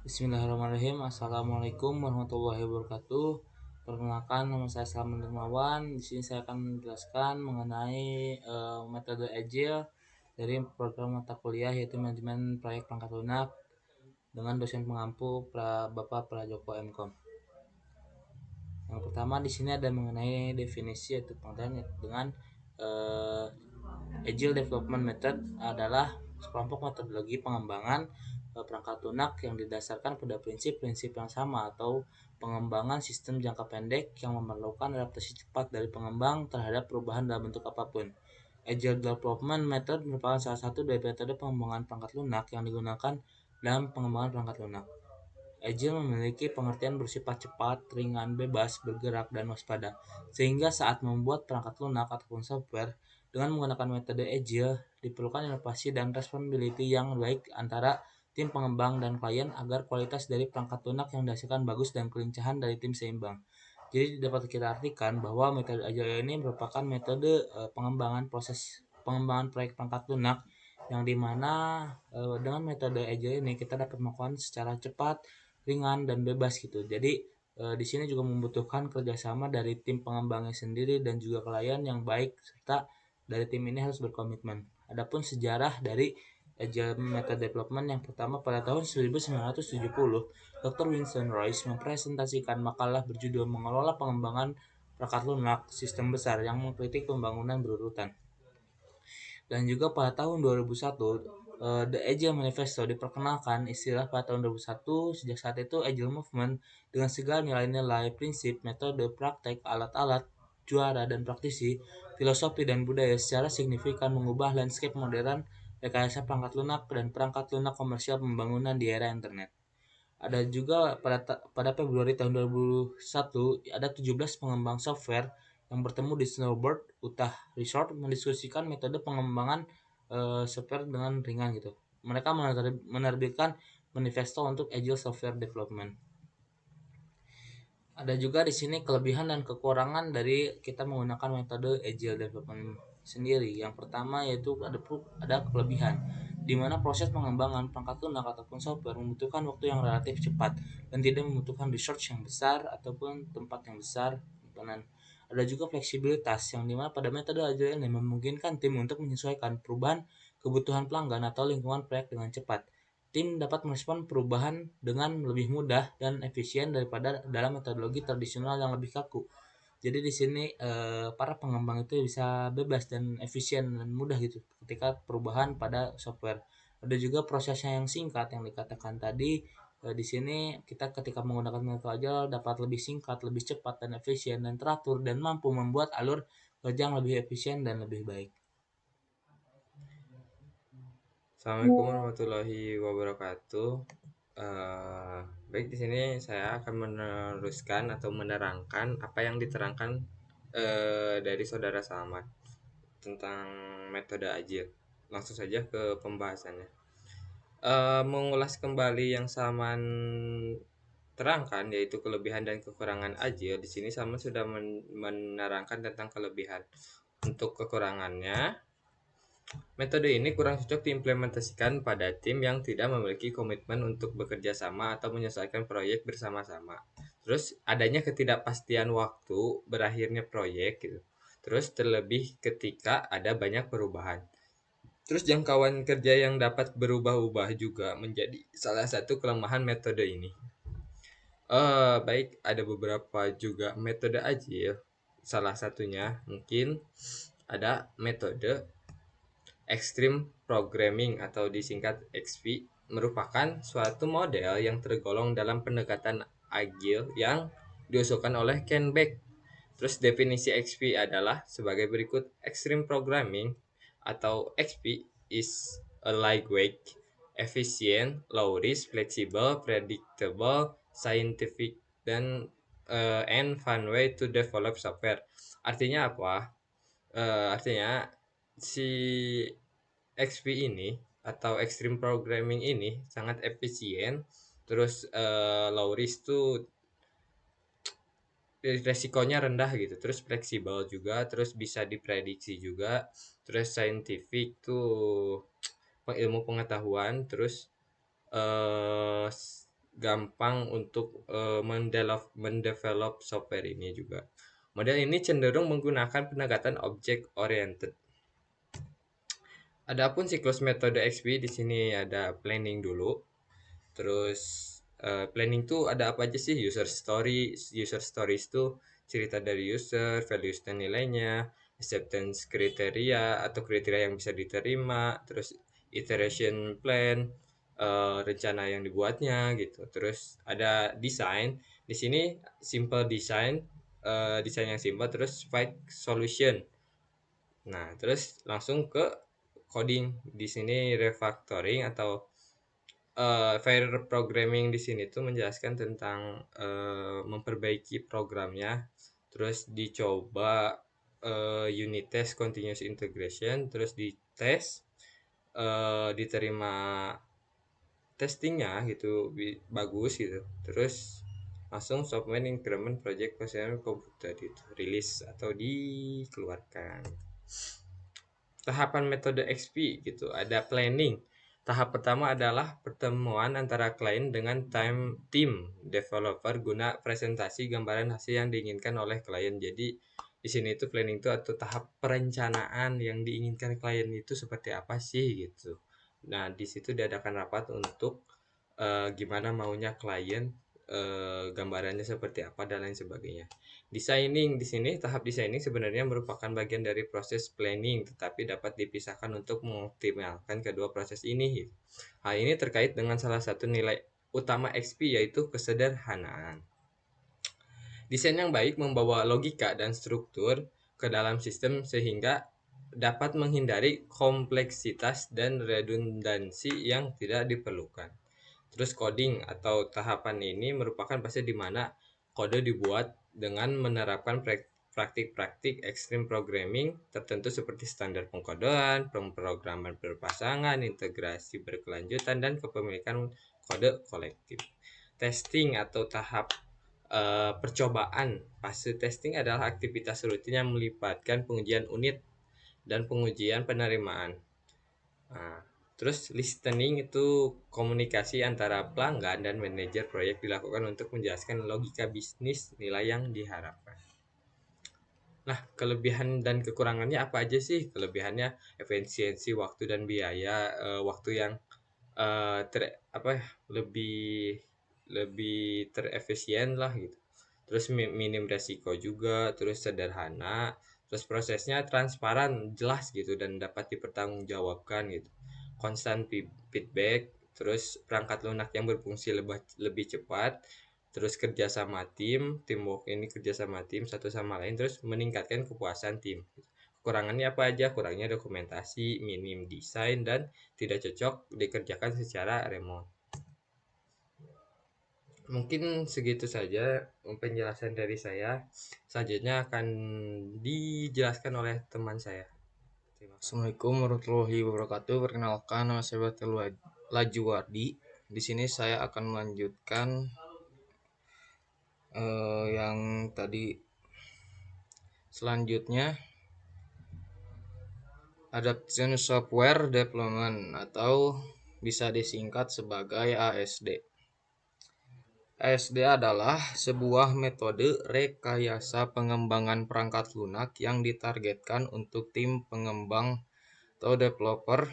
Bismillahirrahmanirrahim. Assalamualaikum warahmatullahi wabarakatuh. Perkenalkan, nama saya Salman Dermawan. Di sini saya akan menjelaskan mengenai metode Agile dari program mata kuliah yaitu manajemen proyek perangkat lunak dengan dosen pengampu Bapak Prajoko Mkom. Yang pertama di sini ada mengenai definisi atau pengertian dengan uh, Agile Development Method adalah sekelompok metodologi pengembangan perangkat lunak yang didasarkan pada prinsip-prinsip yang sama atau pengembangan sistem jangka pendek yang memerlukan adaptasi cepat dari pengembang terhadap perubahan dalam bentuk apapun. Agile Development Method merupakan salah satu dari metode pengembangan perangkat lunak yang digunakan dalam pengembangan perangkat lunak. Agile memiliki pengertian bersifat cepat, ringan, bebas, bergerak, dan waspada, sehingga saat membuat perangkat lunak ataupun software dengan menggunakan metode Agile, diperlukan inovasi dan responsibility yang baik antara tim pengembang dan klien agar kualitas dari perangkat lunak yang dihasilkan bagus dan kelincahan dari tim seimbang. Jadi dapat kita artikan bahwa metode Agile ini merupakan metode pengembangan proyek perangkat lunak yang dimana dengan metode Agile ini kita dapat melakukan secara cepat, ringan, dan bebas gitu. Jadi di sini juga membutuhkan kerjasama dari tim pengembangnya sendiri dan juga klien yang baik serta dari tim ini harus berkomitmen. Adapun sejarah dari Agile Method Development yang pertama pada tahun 1970, Dr. Winston Royce mempresentasikan makalah berjudul Mengelola Pengembangan Perangkat Lunak Sistem Besar yang mengkritik pembangunan berurutan. Dan juga pada tahun 2001, The Agile Manifesto diperkenalkan istilah pada tahun 2001. Sejak saat itu Agile Movement dengan segala nilai-nilai, prinsip, metode, praktek, alat-alat, juara, dan praktisi, filosofi, dan budaya secara signifikan mengubah landscape modern rekayasa perangkat lunak dan perangkat lunak komersial pembangunan di era internet. Ada juga pada Februari tahun 2001 ada 17 pengembang software yang bertemu di Snowbird Utah Resort mendiskusikan metode pengembangan software dengan ringan gitu. Mereka menerbitkan manifesto untuk Agile Software Development. Ada juga di sini kelebihan dan kekurangan dari kita menggunakan metode Agile Development sendiri. Yang pertama yaitu ada kelebihan di mana proses pengembangan perangkat lunak ataupun software membutuhkan waktu yang relatif cepat dan tidak membutuhkan research yang besar ataupun tempat yang besar. Dan ada juga fleksibilitas yang dimana pada metode Agile ini memungkinkan tim untuk menyesuaikan perubahan kebutuhan pelanggan atau lingkungan proyek dengan cepat. Tim dapat merespon perubahan dengan lebih mudah dan efisien daripada dalam metodologi tradisional yang lebih kaku. Jadi di sini para pengembang itu bisa bebas dan efisien dan mudah gitu ketika perubahan pada software. Ada juga prosesnya yang singkat yang dikatakan tadi. Di sini kita ketika menggunakan metode Agile dapat lebih singkat, lebih cepat dan efisien dan teratur dan mampu membuat alur kerja yang lebih efisien dan lebih baik. Assalamualaikum warahmatullahi wabarakatuh. Baik, di sini saya akan meneruskan atau menerangkan apa yang diterangkan dari saudara Salman tentang metode Agile. Langsung saja ke pembahasannya. Mengulas kembali yang Salman terangkan, yaitu kelebihan dan kekurangan Agile. Di sini Salman sudah menerangkan tentang kelebihan. Untuk kekurangannya, metode ini kurang cocok diimplementasikan pada tim yang tidak memiliki komitmen untuk bekerja sama atau menyelesaikan proyek bersama-sama. Terus adanya ketidakpastian waktu berakhirnya proyek gitu. Terus terlebih ketika ada banyak perubahan. Terus jangkauan kerja yang dapat berubah-ubah juga menjadi salah satu kelemahan metode ini. Baik, ada beberapa juga metode agile. Salah satunya mungkin ada metode Extreme Programming atau disingkat XP merupakan suatu model yang tergolong dalam pendekatan agile yang diusulkan oleh Ken Beck. Terus definisi XP adalah sebagai berikut: Extreme Programming atau XP is a lightweight, efficient, low risk, flexible, predictable, scientific, dan and fun way to develop software. Artinya apa? Artinya si XP ini atau Extreme Programming ini sangat efisien, terus low risk tuh resikonya rendah gitu, terus fleksibel juga, terus bisa diprediksi juga, terus scientific tuh ilmu pengetahuan, terus eh, gampang untuk mendevelop software ini juga. Model ini cenderung menggunakan pendekatan object oriented. Adapun siklus metode XP di sini ada planning dulu. Terus planning tuh ada apa aja sih? User stories tuh cerita dari user, values dan nilainya, acceptance kriteria atau kriteria yang bisa diterima, terus iteration plan, rencana yang dibuatnya gitu. Terus ada design. Di sini simple design, desain yang simple, terus find solution. Nah, terus langsung ke coding. Di sini refactoring atau pair programming di sini tuh menjelaskan tentang memperbaiki programnya, terus dicoba unit test, continuous integration, terus dites, diterima testingnya gitu bagus gitu, terus langsung software increment project personal komputer itu rilis atau dikeluarkan. Tahapan metode XP gitu, ada planning. Tahap pertama adalah pertemuan antara klien dengan tim developer guna presentasi gambaran hasil yang diinginkan oleh klien. Jadi di sini itu planning itu atau tahap perencanaan yang diinginkan klien itu seperti apa sih gitu. Nah, di situ diadakan rapat untuk gimana maunya klien, gambarannya seperti apa dan lain sebagainya. Designing di sini, tahap designing sebenarnya merupakan bagian dari proses planning, tetapi dapat dipisahkan untuk mengoptimalkan kedua proses ini. Hal ini terkait dengan salah satu nilai utama XP, yaitu kesederhanaan. Desain yang baik membawa logika dan struktur ke dalam sistem sehingga dapat menghindari kompleksitas dan redundansi yang tidak diperlukan. Terus coding atau tahapan ini merupakan fase di mana kode dibuat dengan menerapkan praktik-praktik ekstrim programming tertentu seperti standar pengkodean, pemrograman berpasangan, integrasi berkelanjutan, dan kepemilikan kode kolektif. Testing atau tahap percobaan. Fase testing adalah aktivitas rutin yang melibatkan pengujian unit dan pengujian penerimaan. Nah, terus listening itu komunikasi antara pelanggan dan manajer proyek dilakukan untuk menjelaskan logika bisnis nilai yang diharapkan. Nah, kelebihan dan kekurangannya apa aja sih? Kelebihannya efisiensi waktu dan biaya, waktu yang eh, ter apa ya, lebih lebih terefisien lah gitu. Terus minim resiko juga, terus sederhana, terus prosesnya transparan, jelas gitu dan dapat dipertanggungjawabkan gitu. Constant feedback, terus perangkat lunak yang berfungsi lebih cepat, terus kerja sama tim, teamwork ini kerja sama tim satu sama lain, terus meningkatkan kepuasan tim. Kekurangannya apa aja? Kurangnya dokumentasi, minim desain, dan tidak cocok dikerjakan secara remote. Mungkin segitu saja penjelasan dari saya. Selanjutnya akan dijelaskan oleh teman saya. Terima kasih. Assalamualaikum warahmatullahi wabarakatuh. Perkenalkan, nama saya Batul Lajuwardi. Di sini saya akan melanjutkan yang tadi. Selanjutnya, Adaptation Software Development atau bisa disingkat sebagai ASD. ASD adalah sebuah metode rekayasa pengembangan perangkat lunak yang ditargetkan untuk tim pengembang atau developer,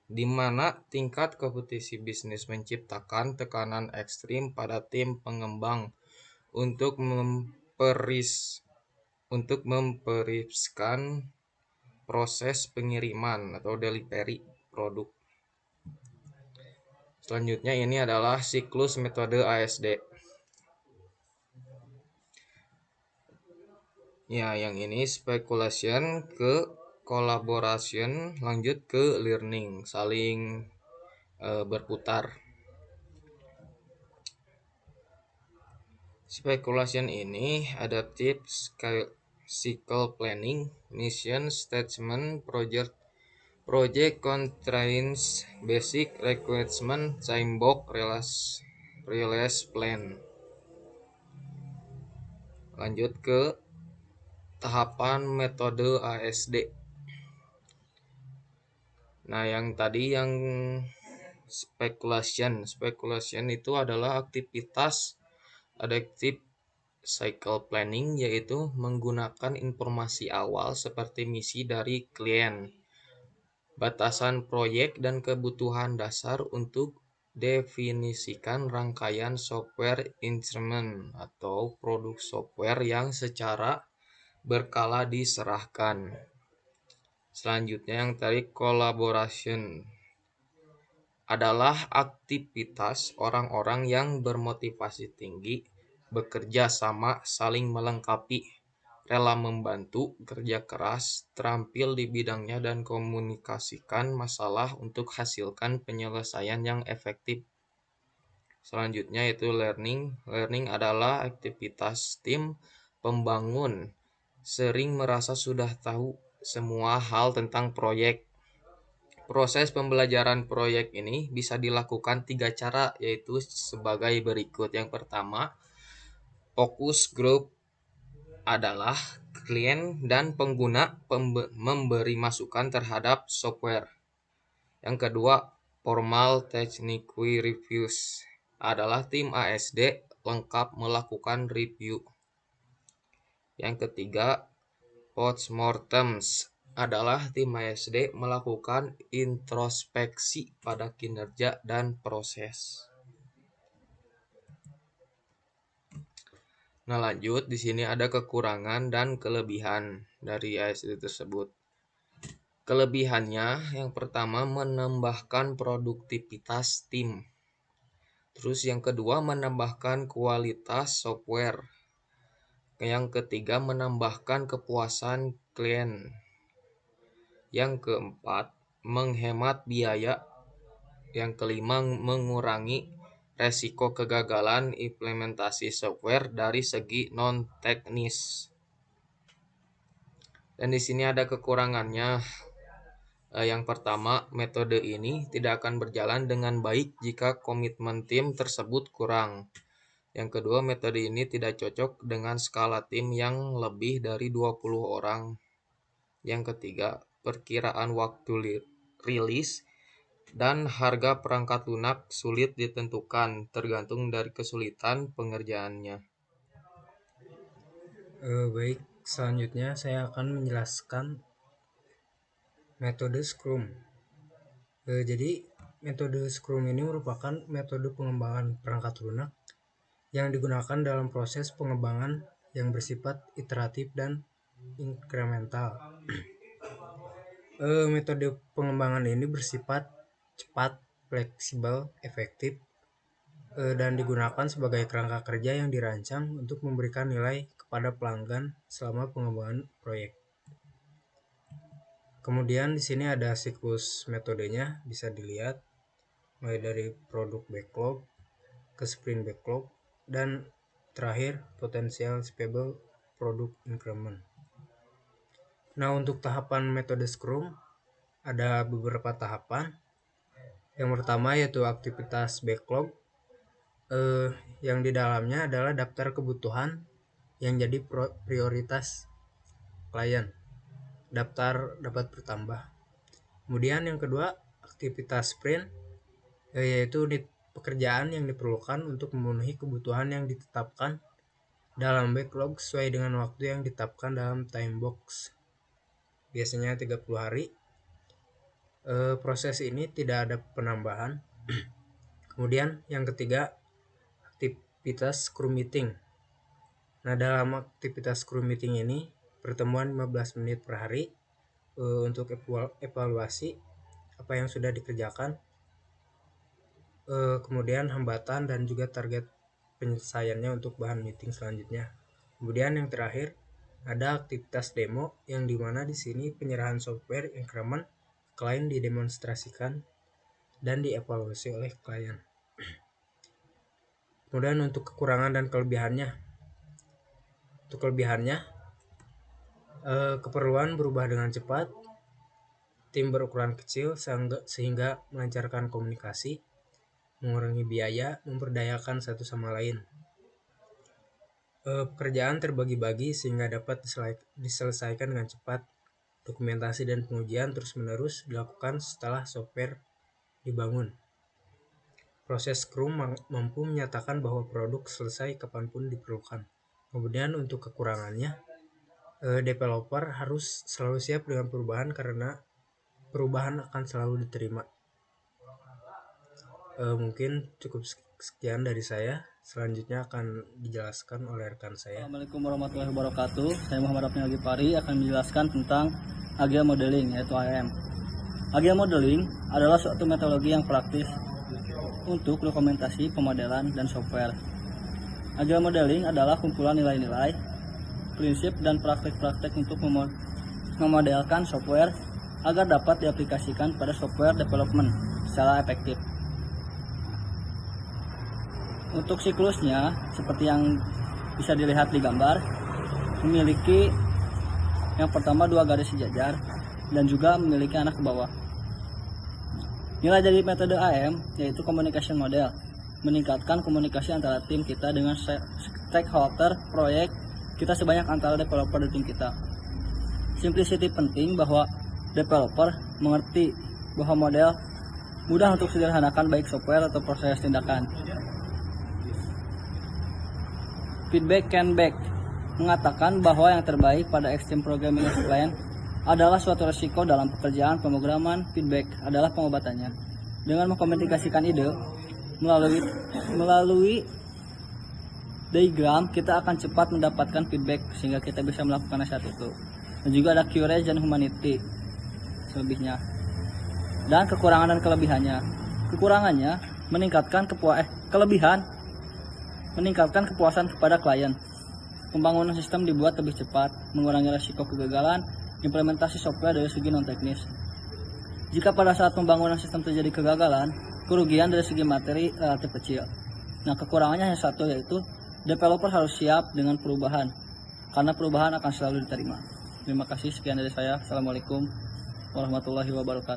di mana tingkat kompetisi bisnis menciptakan tekanan ekstrim pada tim pengembang untuk memperiskan proses pengiriman atau delivery produk. Selanjutnya ini adalah siklus metode ASD. Ya, yang ini speculation ke collaboration, lanjut ke learning, saling berputar. Speculation ini adaptive cycle planning, mission statement, project constraints, basic requirement, time-box release plan. Lanjut ke tahapan metode ASD. Nah, yang tadi yang Speculation. Speculation itu adalah aktivitas adaptive cycle planning, yaitu menggunakan informasi awal seperti misi dari klien, batasan proyek, dan kebutuhan dasar untuk definisikan rangkaian software instrument atau produk software yang secara berkala diserahkan. Selanjutnya yang tadi collaboration adalah aktivitas orang-orang yang bermotivasi tinggi, bekerja sama, saling melengkapi, rela membantu, kerja keras, terampil di bidangnya, dan komunikasikan masalah untuk hasilkan penyelesaian yang efektif. Selanjutnya yaitu learning. Learning adalah aktivitas tim pembangun sering merasa sudah tahu semua hal tentang proyek. Proses pembelajaran proyek ini bisa dilakukan 3 cara, yaitu sebagai berikut. Yang pertama, fokus group adalah klien dan pengguna memberi masukan terhadap software. Yang kedua, formal technical reviews adalah tim ASD lengkap melakukan review. Yang ketiga, postmortems adalah tim ASD melakukan introspeksi pada kinerja dan proses. Nah, lanjut di sini ada kekurangan dan kelebihan dari ASD tersebut. Kelebihannya yang pertama menambahkan produktivitas tim. Terus yang kedua menambahkan kualitas software. Yang ketiga menambahkan kepuasan klien. Yang keempat menghemat biaya. Yang kelima mengurangi resiko kegagalan implementasi software dari segi non teknis. Dan di sini ada kekurangannya. Yang pertama, metode ini tidak akan berjalan dengan baik jika komitmen tim tersebut kurang. Yang kedua, metode ini tidak cocok dengan skala tim yang lebih dari 20 orang. Yang ketiga, perkiraan waktu rilis dan harga perangkat lunak sulit ditentukan, tergantung dari kesulitan pengerjaannya. Baik, selanjutnya saya akan menjelaskan metode Scrum. Jadi metode Scrum ini merupakan metode pengembangan perangkat lunak yang digunakan dalam proses pengembangan yang bersifat iteratif dan inkremental. Metode pengembangan ini bersifat cepat, fleksibel, efektif, dan digunakan sebagai kerangka kerja yang dirancang untuk memberikan nilai kepada pelanggan selama pengembangan proyek. Kemudian di sini ada siklus metodenya, bisa dilihat mulai dari produk backlog ke sprint backlog dan terakhir potensial shippable product increment. Nah, untuk tahapan metode Scrum ada beberapa tahapan. Yang pertama yaitu aktivitas backlog, yang di dalamnya adalah daftar kebutuhan yang jadi prioritas klien. Daftar dapat bertambah. Kemudian yang kedua, aktivitas sprint, yaitu pekerjaan yang diperlukan untuk memenuhi kebutuhan yang ditetapkan dalam backlog sesuai dengan waktu yang ditetapkan dalam time box, biasanya 30 hari. Proses ini tidak ada penambahan. Kemudian yang ketiga, aktivitas Scrum meeting. Nah, dalam aktivitas Scrum meeting ini pertemuan 15 menit per hari untuk evaluasi apa yang sudah dikerjakan, kemudian hambatan dan juga target penyelesaiannya untuk bahan meeting selanjutnya. Kemudian yang terakhir ada aktivitas demo, yang dimana di sini penyerahan software increment klien didemonstrasikan dan dievaluasi oleh klien. Kemudian untuk kekurangan dan kelebihannya. Untuk kelebihannya, keperluan berubah dengan cepat, tim berukuran kecil sehingga melancarkan komunikasi, mengurangi biaya, memperdayakan satu sama lain. Pekerjaan terbagi-bagi sehingga dapat diselesaikan dengan cepat. Dokumentasi dan pengujian terus-menerus dilakukan setelah software dibangun. Proses Scrum mampu menyatakan bahwa produk selesai kapanpun diperlukan. Kemudian untuk kekurangannya, developer harus selalu siap dengan perubahan karena perubahan akan selalu diterima. Mungkin cukup sekian dari saya. Selanjutnya akan dijelaskan oleh rekan saya. Assalamualaikum warahmatullahi wabarakatuh. Saya Muhammad Abdul Ghifari akan menjelaskan tentang Agile Modeling, yaitu AIM. Agile Modeling adalah suatu metodologi yang praktis untuk dokumentasi pemodelan dan software. Agile Modeling adalah kumpulan nilai-nilai, prinsip, dan praktek-praktek untuk memodelkan software agar dapat diaplikasikan pada software development secara efektif. Untuk siklusnya, seperti yang bisa dilihat di gambar, memiliki yang pertama 2 garis sejajar dan juga memiliki anak ke bawah. Nilai dari metode AM yaitu communication model, meningkatkan komunikasi antara tim kita dengan stakeholder proyek kita sebanyak antara developer dan tim kita. Simplicity penting bahwa developer mengerti bahwa model mudah untuk sederhanakan baik software atau proses tindakan. Feedback can back mengatakan bahwa yang terbaik pada Extreme Programming Plan adalah suatu risiko dalam pekerjaan pemrograman. Feedback adalah pengobatannya. Dengan mengkomunikasikan ide melalui diagram, kita akan cepat mendapatkan feedback sehingga kita bisa melakukan saat itu. Dan juga ada courage dan humanity selebihnya. Dan kekurangan dan kelebihannya. Kekurangannya meningkatkan meningkatkan kepuasan kepada klien. Pembangunan sistem dibuat lebih cepat, mengurangi risiko kegagalan, implementasi software dari segi non-teknis. Jika pada saat pembangunan sistem terjadi kegagalan, kerugian dari segi materi relatif kecil. Nah, kekurangannya hanya satu, yaitu developer harus siap dengan perubahan, karena perubahan akan selalu diterima. Terima kasih, sekian dari saya. Assalamualaikum warahmatullahi wabarakatuh.